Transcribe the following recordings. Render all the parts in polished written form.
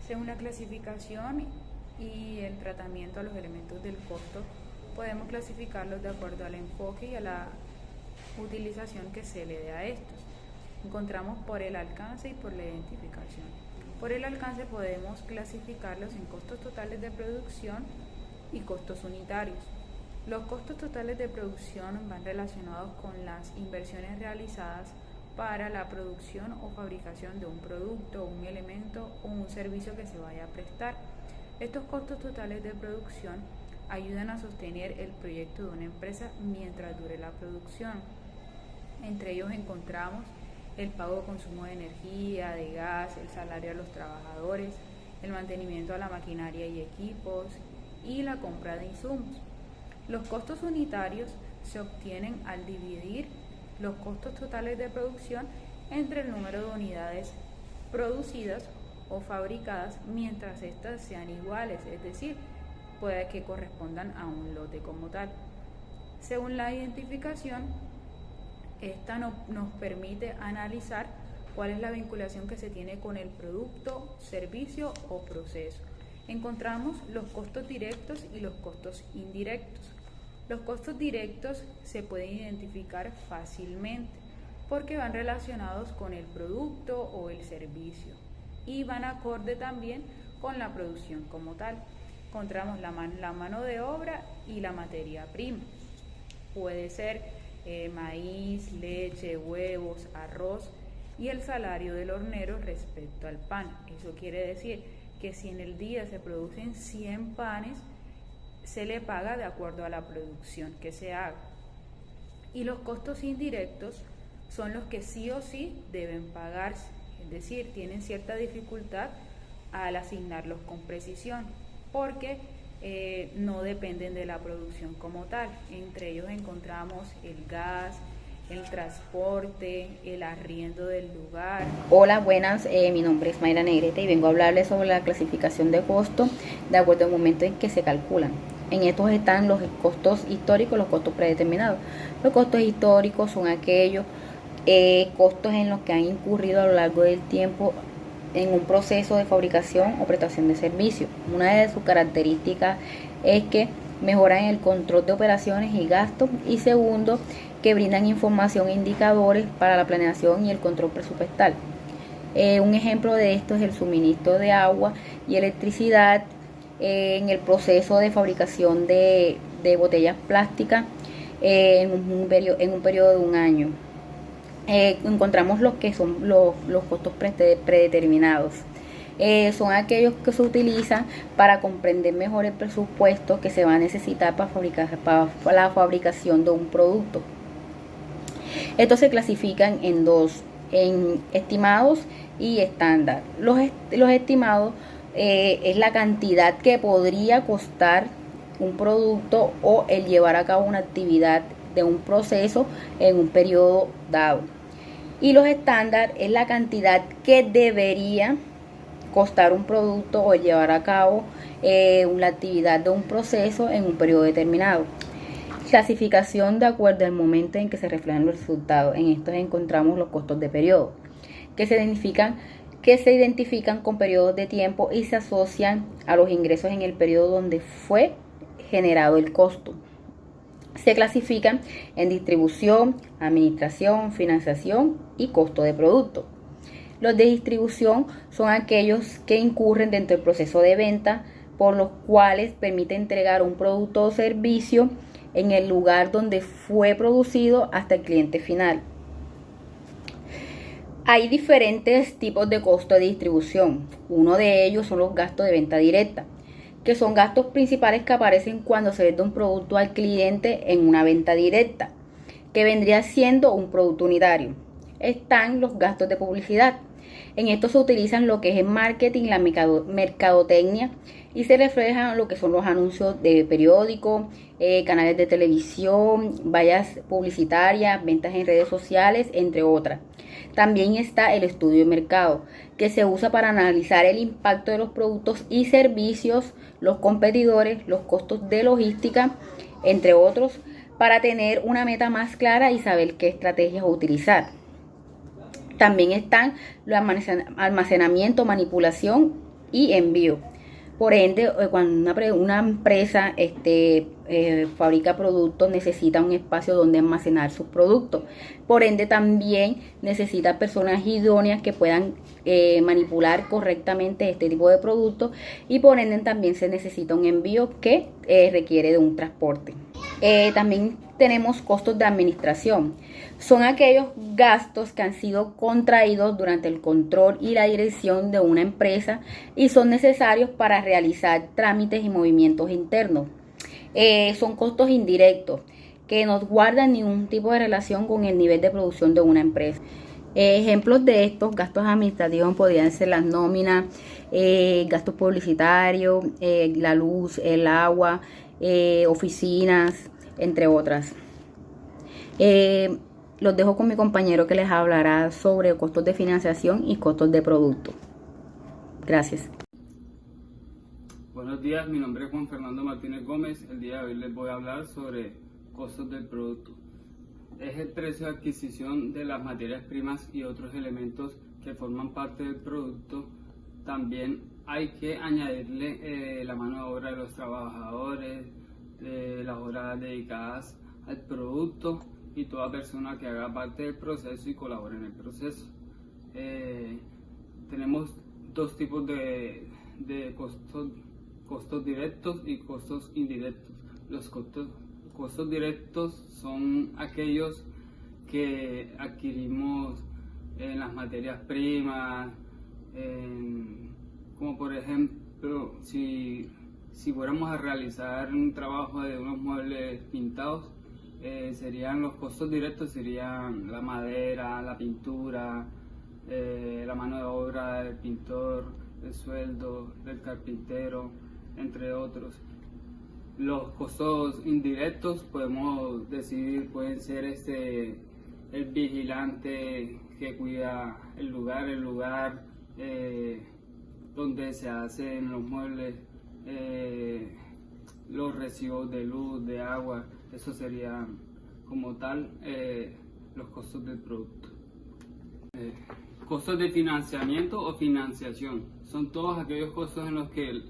Según la clasificación y el tratamiento a los elementos del costo, podemos clasificarlos de acuerdo al enfoque y a la utilización que se le dé a estos. Encontramos por el alcance y por la identificación. Por el alcance podemos clasificarlos en costos totales de producción y costos unitarios. Los costos totales de producción van relacionados con las inversiones realizadas para la producción o fabricación de un producto, un elemento o un servicio que se vaya a prestar. Estos costos totales de producción ayudan a sostener el proyecto de una empresa mientras dure la producción. Entre ellos encontramos el pago de consumo de energía, de gas, el salario a los trabajadores, el mantenimiento a la maquinaria y equipos y la compra de insumos. Los costos unitarios se obtienen al dividir los costos totales de producción entre el número de unidades producidas o fabricadas mientras éstas sean iguales, es decir, puede que correspondan a un lote como tal. Según la identificación, esta nos permite analizar cuál es la vinculación que se tiene con el producto, servicio o proceso. Encontramos los costos directos y los costos indirectos. Los costos directos se pueden identificar fácilmente porque van relacionados con el producto o el servicio y van acorde también con la producción como tal. Encontramos la mano de obra y la materia prima. Puede ser maíz, leche, huevos, arroz y el salario del hornero respecto al pan. Eso quiere decir que si en el día se producen 100 panes, se le paga de acuerdo a la producción que se haga. Y los costos indirectos son los que sí o sí deben pagarse, es decir, tienen cierta dificultad al asignarlos con precisión, porque no dependen de la producción como tal. Entre ellos encontramos el gas, el transporte, el arriendo del lugar. Hola, buenas, mi nombre es Mayra Negrete y vengo a hablarles sobre la clasificación de costos de acuerdo al momento en que se calculan. En estos están los costos históricos, los costos predeterminados. Los costos históricos son aquellos costos en los que han incurrido a lo largo del tiempo en un proceso de fabricación o prestación de servicio. Una de sus características es que mejoran el control de operaciones y gastos, y segundo, que brindan información e indicadores para la planeación y el control presupuestal. Un ejemplo de esto es el suministro de agua y electricidad en el proceso de fabricación de botellas plásticas en un periodo de un año. Encontramos los que son los costos predeterminados. Son aquellos que se utilizan para comprender mejor el presupuesto que se va a necesitar para la fabricación de un producto. Estos se clasifican en dos, en estimados y estándar. Los estimados es la cantidad que podría costar un producto o el llevar a cabo una actividad de un proceso en un periodo dado. Y los estándar es la cantidad que debería costar un producto o llevar a cabo una actividad de un proceso en un periodo determinado. Clasificación de acuerdo al momento en que se reflejan los resultados. En estos encontramos los costos de periodo, que se identifican con periodos de tiempo y se asocian a los ingresos en el periodo donde fue generado el costo. Se clasifican en distribución, administración, financiación y costo de producto. Los de distribución son aquellos que incurren dentro del proceso de venta, por los cuales permite entregar un producto o servicio en el lugar donde fue producido hasta el cliente final. Hay diferentes tipos de costo de distribución. Uno de ellos son los gastos de venta directa, que son gastos principales que aparecen cuando se vende un producto al cliente en una venta directa, que vendría siendo un producto unitario. Están los gastos de publicidad. En esto se utilizan lo que es el marketing, la mercadotecnia, y se reflejan lo que son los anuncios de periódicos, canales de televisión, vallas publicitarias, ventas en redes sociales, entre otras. También está el estudio de mercado, que se usa para analizar el impacto de los productos y servicios, los competidores, los costos de logística, entre otros, para tener una meta más clara y saber qué estrategias utilizar. También están los almacenamiento, manipulación y envío. Por ende, cuando una empresa fabrica productos, necesita un espacio donde almacenar sus productos. Por ende, también necesita personas idóneas que puedan manipular correctamente este tipo de productos, y por ende también se necesita un envío que requiere de un transporte. También tenemos costos de administración. Son aquellos gastos que han sido contraídos durante el control y la dirección de una empresa y son necesarios para realizar trámites y movimientos internos. Son costos indirectos que no guardan ningún tipo de relación con el nivel de producción de una empresa. Ejemplos de estos gastos administrativos podrían ser las nóminas, gastos publicitarios, la luz, el agua, oficinas, entre otras. Los dejo con mi compañero que les hablará sobre costos de financiación y costos de producto. Gracias. Buenos días, mi nombre es Juan Fernando Martínez Gómez. El día de hoy les voy a hablar sobre costos del producto. Es el precio de adquisición de las materias primas y otros elementos que forman parte del producto. También hay que añadirle la mano de obra de los trabajadores, las horas dedicadas al producto y toda persona que haga parte del proceso y colabore en el proceso. Tenemos dos tipos de costos directos y costos indirectos. Los costos directos son aquellos que adquirimos en las materias primas, como por ejemplo si fuéramos a realizar un trabajo de unos muebles pintados, serían los costos directos, serían la madera, la pintura, la mano de obra del pintor, el sueldo del carpintero, entre otros. Los costos indirectos podemos decir pueden ser el vigilante que cuida el lugar donde se hacen los muebles, los recibos de luz, de agua. Eso serían como tal los costos del producto. Costos de financiamiento o financiación son todos aquellos costos en los que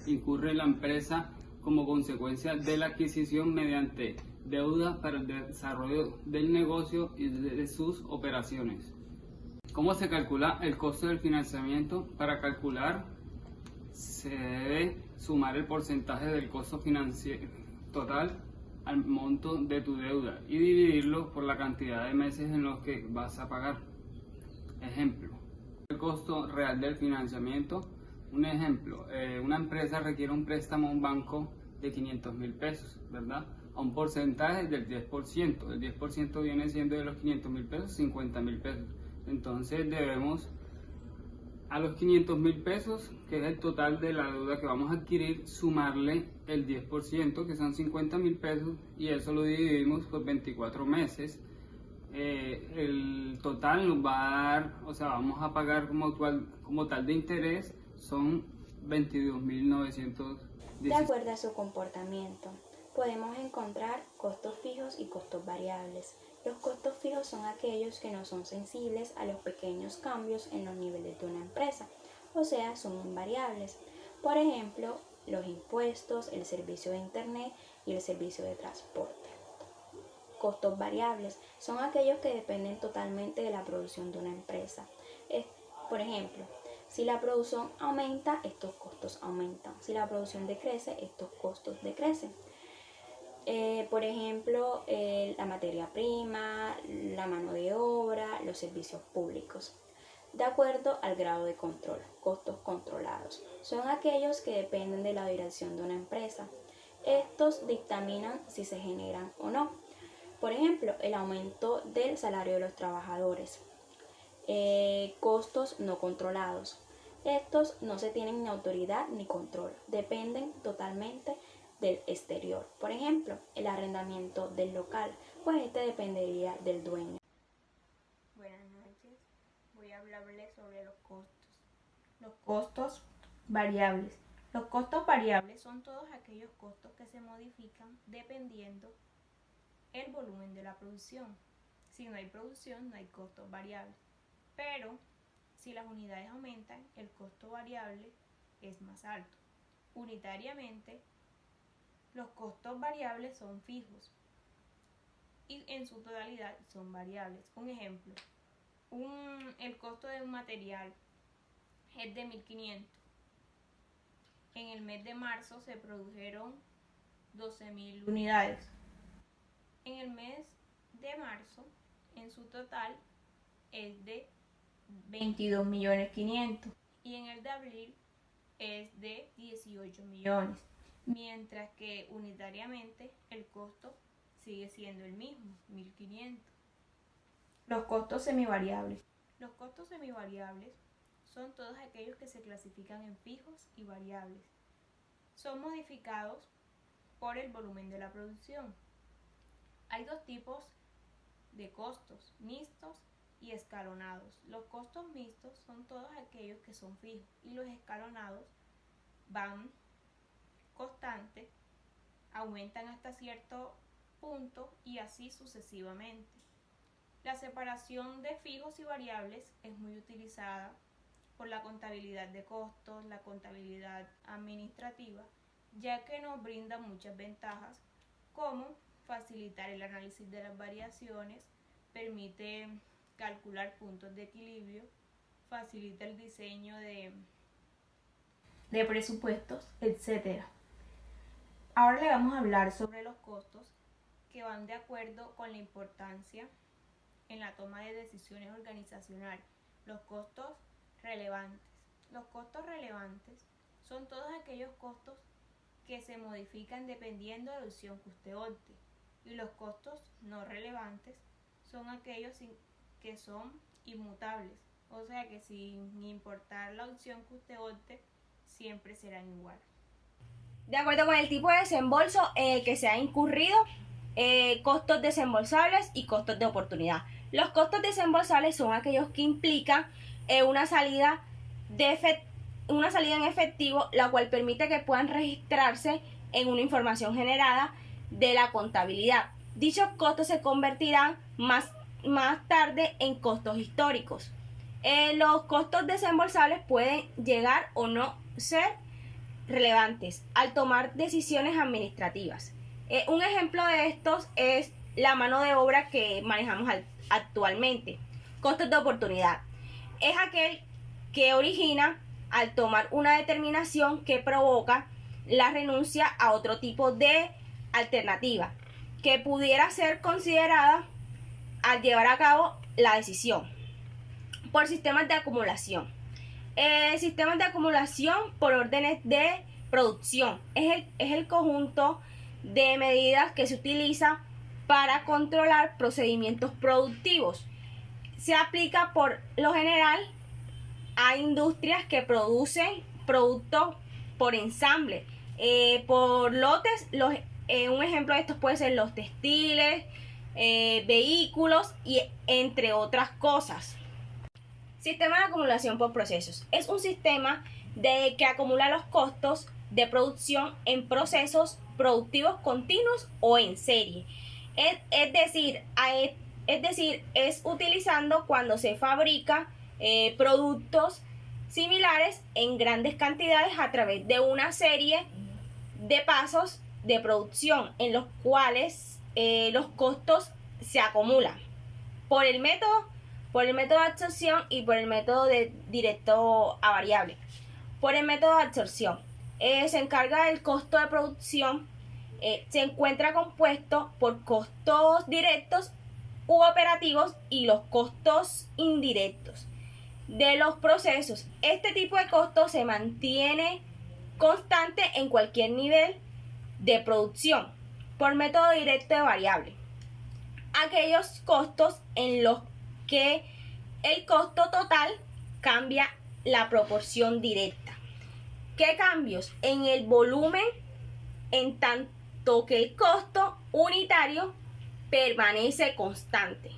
incurre la empresa como consecuencia de la adquisición mediante deuda para el desarrollo del negocio y de sus operaciones. ¿Cómo se calcula el costo del financiamiento? Para calcular se debe sumar el porcentaje del costo financiero total al monto de tu deuda y dividirlo por la cantidad de meses en los que vas a pagar. Ejemplo, el costo real del financiamiento. Un ejemplo, una empresa requiere un préstamo a un banco de 500.000 pesos, ¿verdad? A un porcentaje del 10%. El 10% viene siendo de los 500.000 pesos, 50.000 pesos. Entonces debemos a los 500.000 pesos, que es el total de la deuda que vamos a adquirir, sumarle el 10%, que son 50.000 pesos, y eso lo dividimos por 24 meses. El total nos va a dar, o sea, vamos a pagar como tal de interés, son 22.910. De acuerdo a su comportamiento, podemos encontrar costos fijos y costos variables. Los costos fijos son aquellos que no son sensibles a los pequeños cambios en los niveles de una empresa, o sea, son invariables. Por ejemplo, los impuestos, el servicio de internet y el servicio de transporte. Costos variables son aquellos que dependen totalmente de la producción de una empresa. Por ejemplo, si la producción aumenta, estos costos aumentan. Si la producción decrece, estos costos decrecen. Por ejemplo, la materia prima, la mano de obra, los servicios públicos. De acuerdo al grado de control, costos controlados son aquellos que dependen de la dirección de una empresa. Estos dictaminan si se generan o no. Por ejemplo, el aumento del salario de los trabajadores. Costos no controlados. Estos no se tienen ni autoridad ni control, dependen totalmente del exterior. Por ejemplo, el arrendamiento del local, pues este dependería del dueño. Buenas noches, voy a hablarles sobre los costos. Los costos variables. Los costos variables son todos aquellos costos que se modifican dependiendo el volumen de la producción. Si no hay producción, no hay costos variables. Pero si las unidades aumentan, el costo variable es más alto. Unitariamente, los costos variables son fijos y en su totalidad son variables. Un ejemplo, el costo de un material es de 1.500. En el mes de marzo se produjeron 12.000 unidades. En el mes de marzo, en su total, es de 22.500.000 y en el de abril es de 18 millones, mientras que unitariamente el costo sigue siendo el mismo, 1.500. Los costos semivariables. Los costos semivariables son todos aquellos que se clasifican en fijos y variables. Son modificados por el volumen de la producción. Hay dos tipos de costos, mixtos y escalonados. Los costos mixtos son todos aquellos que son fijos y los escalonados van constantes, aumentan hasta cierto punto y así sucesivamente. La separación de fijos y variables es muy utilizada por la contabilidad de costos, la contabilidad administrativa, ya que nos brinda muchas ventajas como facilitar el análisis de las variaciones, permite calcular puntos de equilibrio, facilita el diseño de presupuestos, etc. Ahora le vamos a hablar sobre los costos que van de acuerdo con la importancia en la toma de decisiones organizacionales. Los costos relevantes. Los costos relevantes son todos aquellos costos que se modifican dependiendo de la opción que usted opte. Y los costos no relevantes son aquellos que son inmutables. O sea que sin importar la opción que usted opte, siempre serán iguales. De acuerdo con el tipo de desembolso en el que se ha incurrido, costos desembolsables y costos de oportunidad. Los costos desembolsables son aquellos que implican una salida en efectivo, la cual permite que puedan registrarse en una información generada de la contabilidad. Dichos costos se convertirán más tarde en costos históricos. Los costos desembolsables pueden llegar o no ser relevantes al tomar decisiones administrativas. Un ejemplo de estos es la mano de obra que manejamos actualmente. Costos de oportunidad. Es aquel que origina al tomar una determinación que provoca la renuncia a otro tipo de alternativa que pudiera ser considerada al llevar a cabo la decisión. Por sistemas de acumulación. Sistemas de acumulación por órdenes de producción. Es el conjunto de medidas que se utiliza para controlar procedimientos productivos. Se aplica por lo general a industrias que producen productos por ensamble, por lotes. Un ejemplo de estos puede ser los textiles, vehículos y entre otras cosas. Sistema de acumulación por procesos. Es un sistema que acumula los costos de producción en procesos productivos continuos o en serie. Es decir, es utilizando cuando se fabrica productos similares en grandes cantidades a través de una serie de pasos de producción en los cuales los costos se acumulan por el método de absorción y por el método de directo a variable. Por el método de absorción se encarga del costo de producción, se encuentra compuesto por costos directos u operativos y los costos indirectos de los procesos. Este tipo de costos se mantiene constante en cualquier nivel de producción. Por método directo de variable, aquellos costos en los que el costo total cambia la proporción directa. ¿Qué cambios? En el volumen, en tanto que el costo unitario permanece constante.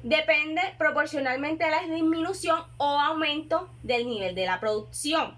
Depende proporcionalmente de la disminución o aumento del nivel de la producción.